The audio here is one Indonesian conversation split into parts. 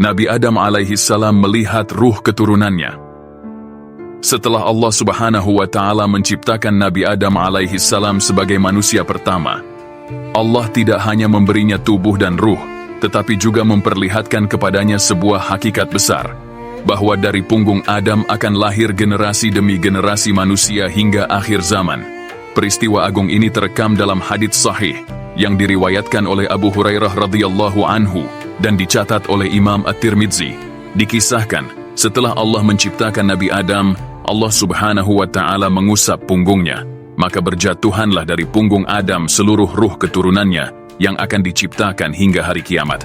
Nabi Adam alaihissalam melihat ruh keturunannya. Setelah Allah Subhanahu wa Ta'ala menciptakan Nabi Adam alaihissalam sebagai manusia pertama, Allah tidak hanya memberinya tubuh dan ruh, tetapi juga memperlihatkan kepadanya sebuah hakikat besar, bahwa dari punggung Adam akan lahir generasi demi generasi manusia hingga akhir zaman. Peristiwa agung ini terekam dalam hadits sahih yang diriwayatkan oleh Abu Hurairah radhiyallahu anhu dan dicatat oleh Imam At-Tirmidzi. Dikisahkan, setelah Allah menciptakan Nabi Adam, Allah Subhanahu wa Ta'ala mengusap punggungnya, maka berjatuhanlah dari punggung Adam seluruh ruh keturunannya yang akan diciptakan hingga hari kiamat.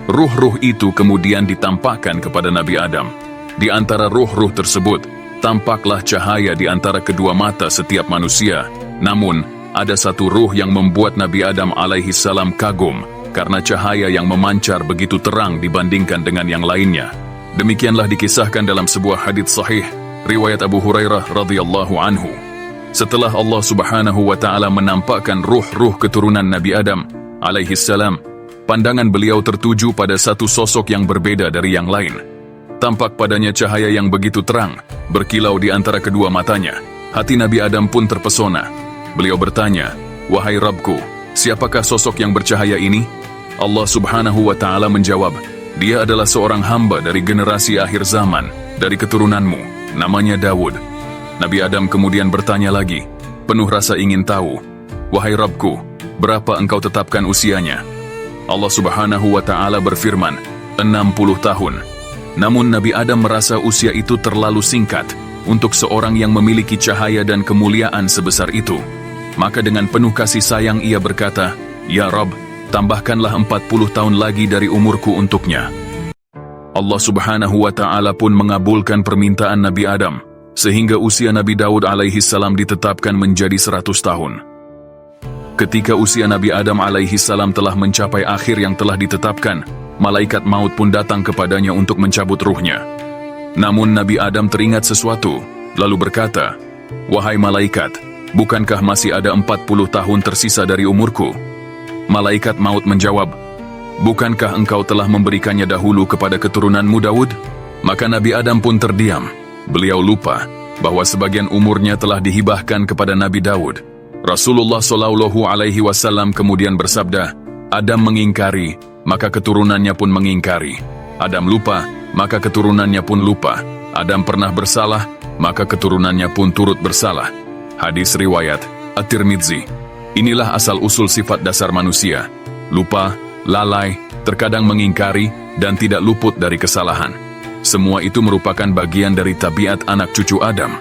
Ruh-ruh itu kemudian ditampakkan kepada Nabi Adam. Di antara ruh-ruh tersebut, tampaklah cahaya di antara kedua mata setiap manusia. Namun, ada satu ruh yang membuat Nabi Adam alaihissalam kagum, karena cahaya yang memancar begitu terang dibandingkan dengan yang lainnya. Demikianlah dikisahkan dalam sebuah hadits sahih, riwayat Abu Hurairah radhiyallahu anhu. Setelah Allah Subhanahu wa Ta'ala menampakkan ruh-ruh keturunan Nabi Adam alaihissalam, pandangan beliau tertuju pada satu sosok yang berbeda dari yang lain. Tampak padanya cahaya yang begitu terang, berkilau di antara kedua matanya. Hati Nabi Adam pun terpesona. Beliau bertanya, "Wahai Rabbku, siapakah sosok yang bercahaya ini?" Allah Subhanahu wa Ta'ala menjawab, "Dia adalah seorang hamba dari generasi akhir zaman, dari keturunanmu. Namanya Dawud." Nabi Adam kemudian bertanya lagi, penuh rasa ingin tahu, "Wahai Rabbku, berapa engkau tetapkan usianya?" Allah Subhanahu wa Ta'ala berfirman, 60 tahun. Namun Nabi Adam merasa usia itu terlalu singkat untuk seorang yang memiliki cahaya dan kemuliaan sebesar itu. Maka dengan penuh kasih sayang ia berkata, "Ya Rabb, tambahkanlah 40 tahun lagi dari umurku untuknya." Allah Subhanahu wa Ta'ala pun mengabulkan permintaan Nabi Adam, sehingga usia Nabi Daud alaihissalam ditetapkan menjadi 100 tahun. Ketika usia Nabi Adam alaihissalam telah mencapai akhir yang telah ditetapkan, malaikat maut pun datang kepadanya untuk mencabut ruhnya. Namun Nabi Adam teringat sesuatu, lalu berkata, "Wahai malaikat, bukankah masih ada 40 tahun tersisa dari umurku?" Malaikat maut menjawab, "Bukankah engkau telah memberikannya dahulu kepada keturunanmu Daud?" Maka Nabi Adam pun terdiam. Beliau lupa bahwa sebagian umurnya telah dihibahkan kepada Nabi Daud. Rasulullah Shallallahu Alaihi Wasallam kemudian bersabda, "Adam mengingkari, maka keturunannya pun mengingkari. Adam lupa, maka keturunannya pun lupa. Adam pernah bersalah, maka keturunannya pun turut bersalah." Hadis riwayat At-Tirmidzi. Inilah asal-usul sifat dasar manusia: lupa, lalai, terkadang mengingkari, dan tidak luput dari kesalahan. Semua itu merupakan bagian dari tabiat anak cucu Adam.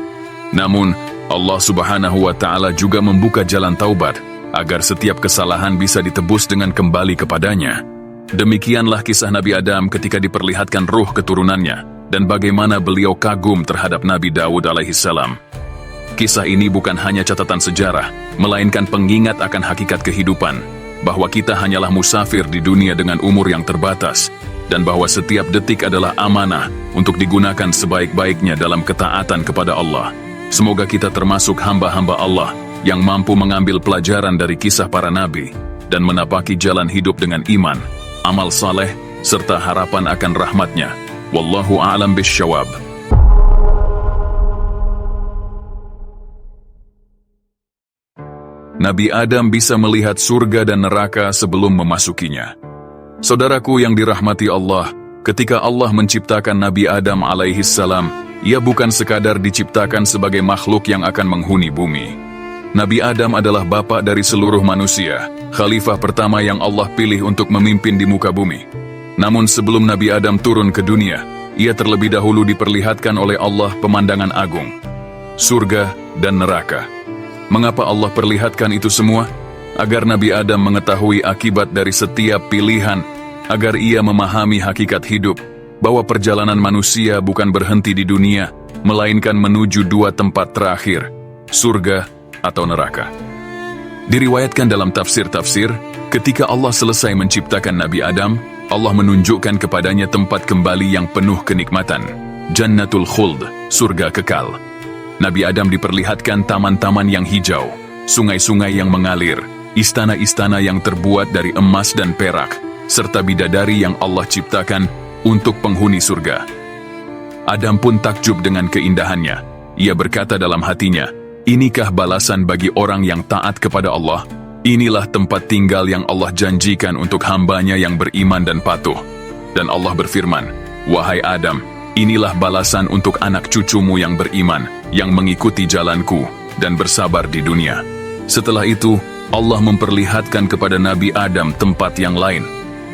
Namun, Allah Subhanahu wa Ta'ala juga membuka jalan taubat, agar setiap kesalahan bisa ditebus dengan kembali kepadanya. Demikianlah kisah Nabi Adam ketika diperlihatkan ruh keturunannya, dan bagaimana beliau kagum terhadap Nabi Daud alaihissalam. Kisah ini bukan hanya catatan sejarah, melainkan pengingat akan hakikat kehidupan, bahwa kita hanyalah musafir di dunia dengan umur yang terbatas, dan bahwa setiap detik adalah amanah untuk digunakan sebaik-baiknya dalam ketaatan kepada Allah. Semoga kita termasuk hamba-hamba Allah yang mampu mengambil pelajaran dari kisah para nabi, dan menapaki jalan hidup dengan iman, amal saleh, serta harapan akan rahmatnya. Wallahu a'lam bisyawab. Nabi Adam bisa melihat surga dan neraka sebelum memasukinya. Saudaraku yang dirahmati Allah, ketika Allah menciptakan Nabi Adam alaihissalam, ia bukan sekadar diciptakan sebagai makhluk yang akan menghuni bumi. Nabi Adam adalah bapa dari seluruh manusia, khalifah pertama yang Allah pilih untuk memimpin di muka bumi. Namun sebelum Nabi Adam turun ke dunia, ia terlebih dahulu diperlihatkan oleh Allah pemandangan agung, surga dan neraka. Mengapa Allah perlihatkan itu semua? Agar Nabi Adam mengetahui akibat dari setiap pilihan, agar ia memahami hakikat hidup, bahwa perjalanan manusia bukan berhenti di dunia, melainkan menuju dua tempat terakhir, surga atau neraka. Diriwayatkan dalam tafsir-tafsir, ketika Allah selesai menciptakan Nabi Adam, Allah menunjukkan kepadanya tempat kembali yang penuh kenikmatan, Jannatul Khuld, surga kekal. Nabi Adam diperlihatkan taman-taman yang hijau, sungai-sungai yang mengalir, istana-istana yang terbuat dari emas dan perak, serta bidadari yang Allah ciptakan untuk penghuni surga. Adam pun takjub dengan keindahannya. Ia berkata dalam hatinya, inikah balasan bagi orang yang taat kepada Allah? Inilah tempat tinggal yang Allah janjikan untuk hambanya yang beriman dan patuh. Dan Allah berfirman, wahai Adam, inilah balasan untuk anak cucumu yang beriman, yang mengikuti jalanku, dan bersabar di dunia. Setelah itu, Allah memperlihatkan kepada Nabi Adam tempat yang lain,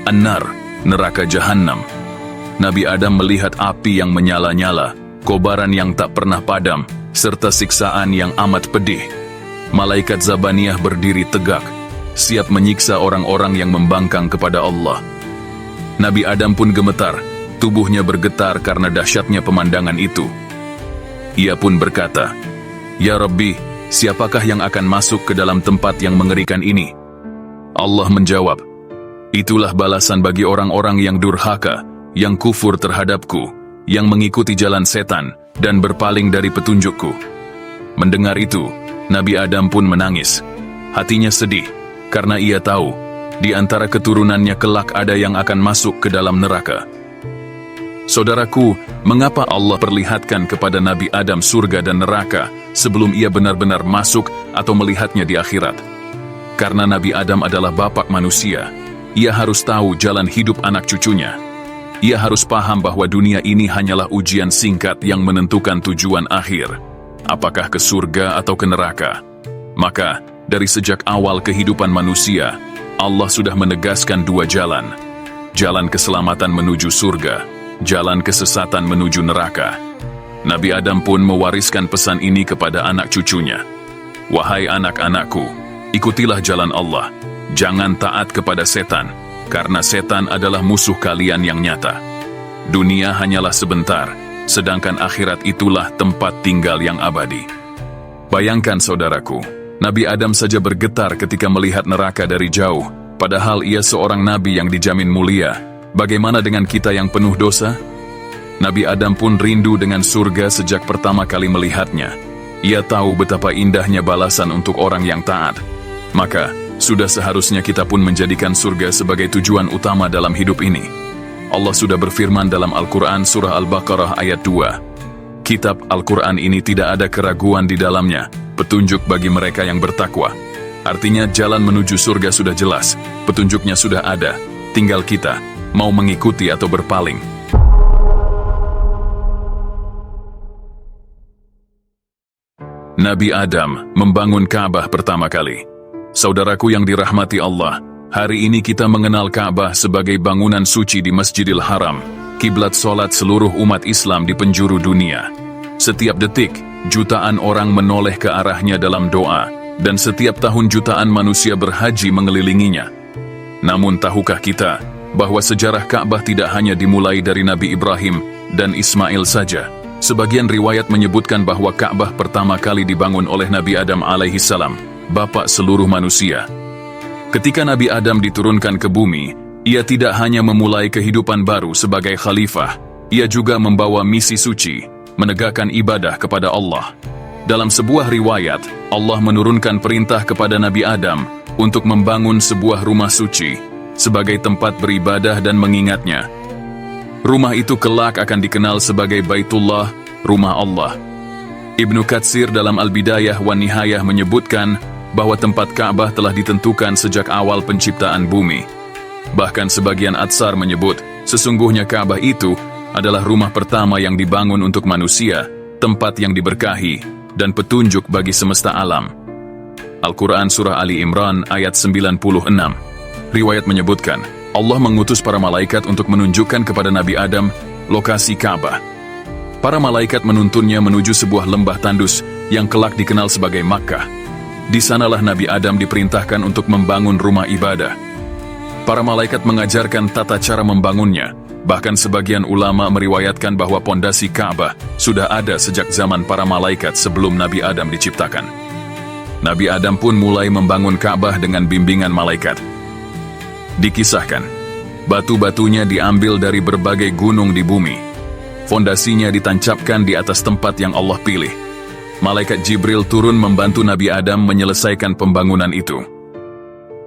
An-Nar, neraka Jahannam. Nabi Adam melihat api yang menyala-nyala, kobaran yang tak pernah padam, serta siksaan yang amat pedih. Malaikat Zabaniyah berdiri tegak, siap menyiksa orang-orang yang membangkang kepada Allah. Nabi Adam pun gemetar, tubuhnya bergetar karena dahsyatnya pemandangan itu. Ia pun berkata, ya Rabbi, siapakah yang akan masuk ke dalam tempat yang mengerikan ini? Allah menjawab, itulah balasan bagi orang-orang yang durhaka, yang kufur terhadapku, yang mengikuti jalan setan, dan berpaling dari petunjukku. Mendengar itu, Nabi Adam pun menangis. Hatinya sedih, karena ia tahu, di antara keturunannya kelak ada yang akan masuk ke dalam neraka. Saudaraku, mengapa Allah perlihatkan kepada Nabi Adam surga dan neraka sebelum ia benar-benar masuk atau melihatnya di akhirat? Karena Nabi Adam adalah bapak manusia, ia harus tahu jalan hidup anak cucunya. Ia harus paham bahwa dunia ini hanyalah ujian singkat yang menentukan tujuan akhir. Apakah ke surga atau ke neraka? Maka, dari sejak awal kehidupan manusia, Allah sudah menegaskan dua jalan. Jalan keselamatan menuju surga, jalan kesesatan menuju neraka. Nabi Adam pun mewariskan pesan ini kepada anak cucunya. Wahai anak-anakku, ikutilah jalan Allah. Jangan taat kepada setan, karena setan adalah musuh kalian yang nyata. Dunia hanyalah sebentar, sedangkan akhirat itulah tempat tinggal yang abadi. Bayangkan saudaraku, Nabi Adam saja bergetar ketika melihat neraka dari jauh, padahal ia seorang nabi yang dijamin mulia. Bagaimana dengan kita yang penuh dosa? Nabi Adam pun rindu dengan surga sejak pertama kali melihatnya. Ia tahu betapa indahnya balasan untuk orang yang taat. Maka, sudah seharusnya kita pun menjadikan surga sebagai tujuan utama dalam hidup ini. Allah sudah berfirman dalam Al-Quran surah Al-Baqarah ayat 2. Kitab Al-Quran ini tidak ada keraguan di dalamnya, petunjuk bagi mereka yang bertakwa. Artinya jalan menuju surga sudah jelas, petunjuknya sudah ada, tinggal kita, mau mengikuti atau berpaling. Nabi Adam membangun Ka'bah pertama kali. Saudaraku yang dirahmati Allah, hari ini kita mengenal Ka'bah sebagai bangunan suci di Masjidil Haram, kiblat solat seluruh umat Islam di penjuru dunia. Setiap detik, jutaan orang menoleh ke arahnya dalam doa, dan setiap tahun jutaan manusia berhaji mengelilinginya. Namun tahukah kita, bahwa sejarah Ka'bah tidak hanya dimulai dari Nabi Ibrahim dan Ismail saja? Sebagian riwayat menyebutkan bahwa Ka'bah pertama kali dibangun oleh Nabi Adam alaihissalam, bapak seluruh manusia. Ketika Nabi Adam diturunkan ke bumi, ia tidak hanya memulai kehidupan baru sebagai khalifah, ia juga membawa misi suci, menegakkan ibadah kepada Allah. Dalam sebuah riwayat, Allah menurunkan perintah kepada Nabi Adam untuk membangun sebuah rumah suci, sebagai tempat beribadah dan mengingatnya. Rumah itu kelak akan dikenal sebagai Baitullah, rumah Allah. Ibnu Katsir dalam Al-Bidayah wa Nihayah menyebutkan bahwa tempat Ka'bah telah ditentukan sejak awal penciptaan bumi. Bahkan sebagian Atsar menyebut, sesungguhnya Ka'bah itu adalah rumah pertama yang dibangun untuk manusia, tempat yang diberkahi, dan petunjuk bagi semesta alam. Al-Quran Surah Ali Imran ayat 96. Riwayat menyebutkan, Allah mengutus para malaikat untuk menunjukkan kepada Nabi Adam lokasi Ka'bah. Para malaikat menuntunnya menuju sebuah lembah tandus yang kelak dikenal sebagai Makkah. Di sanalah Nabi Adam diperintahkan untuk membangun rumah ibadah. Para malaikat mengajarkan tata cara membangunnya. Bahkan sebagian ulama meriwayatkan bahwa pondasi Ka'bah sudah ada sejak zaman para malaikat sebelum Nabi Adam diciptakan. Nabi Adam pun mulai membangun Ka'bah dengan bimbingan malaikat. Dikisahkan, batu-batunya diambil dari berbagai gunung di bumi. Fondasinya ditancapkan di atas tempat yang Allah pilih. Malaikat Jibril turun membantu Nabi Adam menyelesaikan pembangunan itu.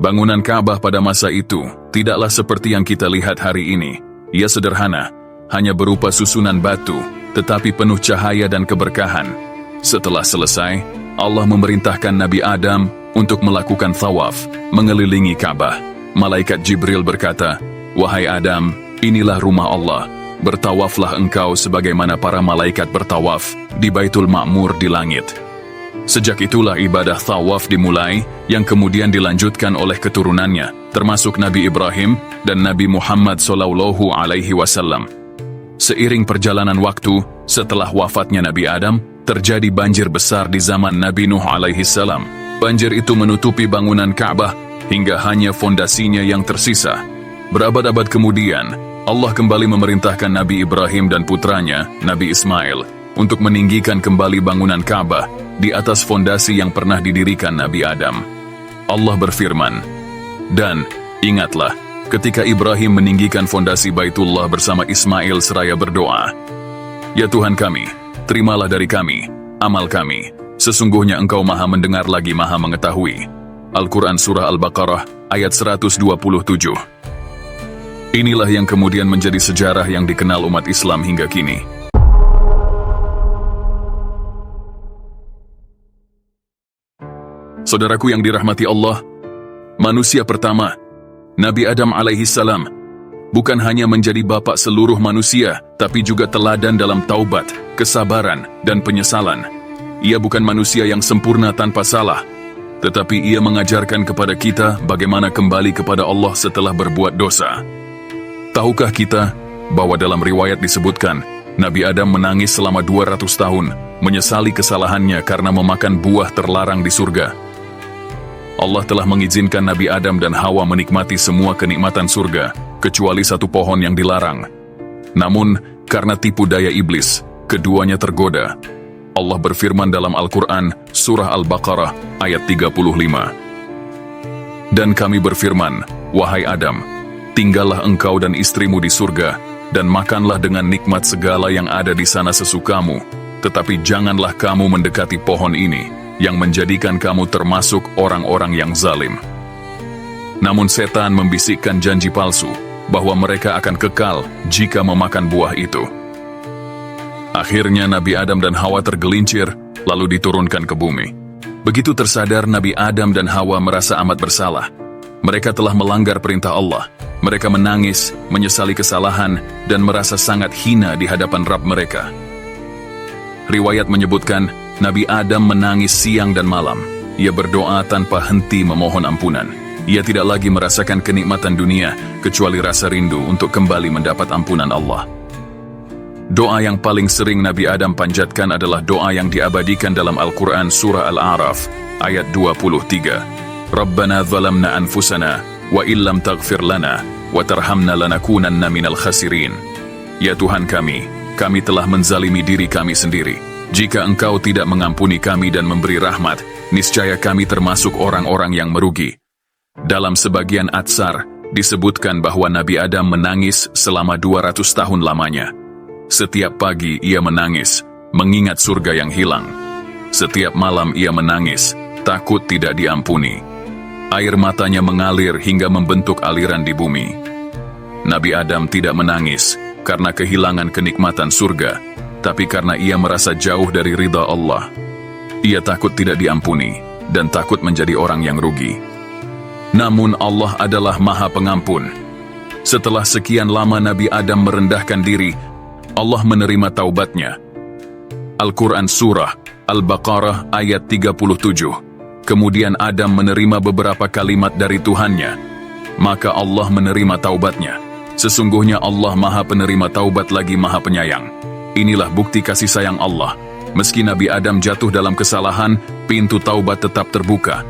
Bangunan Ka'bah pada masa itu tidaklah seperti yang kita lihat hari ini. Ia sederhana, hanya berupa susunan batu, tetapi penuh cahaya dan keberkahan. Setelah selesai, Allah memerintahkan Nabi Adam untuk melakukan tawaf, mengelilingi Ka'bah. Malaikat Jibril berkata, "Wahai Adam, inilah rumah Allah. Bertawaflah engkau sebagaimana para malaikat bertawaf di Baitul Ma'mur di langit." Sejak itulah ibadah tawaf dimulai, yang kemudian dilanjutkan oleh keturunannya, termasuk Nabi Ibrahim dan Nabi Muhammad SAW. Seiring perjalanan waktu, setelah wafatnya Nabi Adam, terjadi banjir besar di zaman Nabi Nuh alaihissalam. Banjir itu menutupi bangunan Ka'bah hingga hanya fondasinya yang tersisa. Berabad-abad kemudian, Allah kembali memerintahkan Nabi Ibrahim dan putranya, Nabi Ismail, untuk meninggikan kembali bangunan Ka'bah di atas fondasi yang pernah didirikan Nabi Adam. Allah berfirman, "Dan ingatlah, ketika Ibrahim meninggikan fondasi Baitullah bersama Ismail seraya berdoa, 'Ya Tuhan kami, terimalah dari kami amal kami. Sesungguhnya Engkau Maha Mendengar lagi Maha Mengetahui.'" Al-Quran Surah Al-Baqarah ayat 127. Inilah yang kemudian menjadi sejarah yang dikenal umat Islam hingga kini. Saudaraku yang dirahmati Allah, manusia pertama, Nabi Adam alaihissalam, bukan hanya menjadi bapak seluruh manusia, tapi juga teladan dalam taubat, kesabaran, dan penyesalan. Ia bukan manusia yang sempurna tanpa salah, tetapi ia mengajarkan kepada kita bagaimana kembali kepada Allah setelah berbuat dosa. Tahukah kita bahwa dalam riwayat disebutkan, Nabi Adam menangis selama 200 tahun, menyesali kesalahannya karena memakan buah terlarang di surga. Allah telah mengizinkan Nabi Adam dan Hawa menikmati semua kenikmatan surga, kecuali satu pohon yang dilarang. Namun, karena tipu daya iblis, keduanya tergoda. Allah berfirman dalam Al-Quran, Surah Al-Baqarah, ayat 35. "Dan kami berfirman, wahai Adam, tinggallah engkau dan istrimu di surga, dan makanlah dengan nikmat segala yang ada di sana sesukamu, tetapi janganlah kamu mendekati pohon ini, yang menjadikan kamu termasuk orang-orang yang zalim." Namun setan membisikkan janji palsu, bahwa mereka akan kekal jika memakan buah itu. Akhirnya Nabi Adam dan Hawa tergelincir, lalu diturunkan ke bumi. Begitu tersadar Nabi Adam dan Hawa merasa amat bersalah. Mereka telah melanggar perintah Allah. Mereka menangis, menyesali kesalahan, dan merasa sangat hina di hadapan Rabb mereka. Riwayat menyebutkan, Nabi Adam menangis siang dan malam. Ia berdoa tanpa henti memohon ampunan. Ia tidak lagi merasakan kenikmatan dunia, kecuali rasa rindu untuk kembali mendapat ampunan Allah. Doa yang paling sering Nabi Adam panjatkan adalah doa yang diabadikan dalam Al-Quran Surah Al-A'raf, ayat 23. "Rabbana zalamna anfusana, wa illam taghfir lana, wa tarhamna lanakunanna minal khasirin." Ya Tuhan kami telah menzalimi diri kami sendiri. Jika Engkau tidak mengampuni kami dan memberi rahmat, niscaya kami termasuk orang-orang yang merugi. Dalam sebagian atsar, disebutkan bahwa Nabi Adam menangis selama 200 tahun lamanya. Setiap pagi ia menangis, mengingat surga yang hilang. Setiap malam ia menangis, takut tidak diampuni. Air matanya mengalir hingga membentuk aliran di bumi. Nabi Adam tidak menangis karena kehilangan kenikmatan surga, tapi karena ia merasa jauh dari ridha Allah. Ia takut tidak diampuni, dan takut menjadi orang yang rugi. Namun Allah adalah Maha Pengampun. Setelah sekian lama Nabi Adam merendahkan diri, Allah menerima taubatnya. Al-Quran Surah Al-Baqarah ayat 37. Kemudian Adam menerima beberapa kalimat dari Tuhannya. Maka Allah menerima taubatnya. Sesungguhnya Allah Maha Penerima Taubat lagi Maha Penyayang. Inilah bukti kasih sayang Allah. Meski Nabi Adam jatuh dalam kesalahan, pintu taubat tetap terbuka.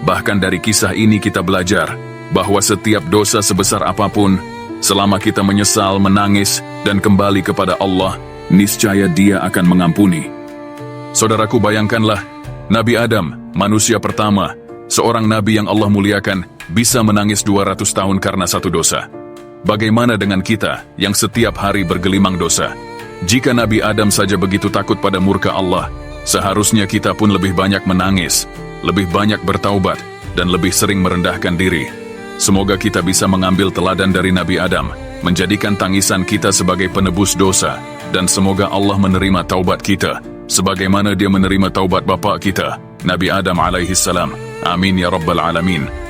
Bahkan dari kisah ini kita belajar bahwa setiap dosa sebesar apapun, selama kita menyesal, menangis, dan kembali kepada Allah, niscaya Dia akan mengampuni. Saudaraku, bayangkanlah, Nabi Adam, manusia pertama, seorang nabi yang Allah muliakan, bisa menangis 200 tahun karena satu dosa. Bagaimana dengan kita yang setiap hari bergelimang dosa? Jika Nabi Adam saja begitu takut pada murka Allah, seharusnya kita pun lebih banyak menangis, lebih banyak bertaubat, dan lebih sering merendahkan diri. Semoga kita bisa mengambil teladan dari Nabi Adam, menjadikan tangisan kita sebagai penebus dosa, dan semoga Allah menerima taubat kita, sebagaimana Dia menerima taubat bapa kita, Nabi Adam alaihi salam. Amin ya Rabbal Alamin.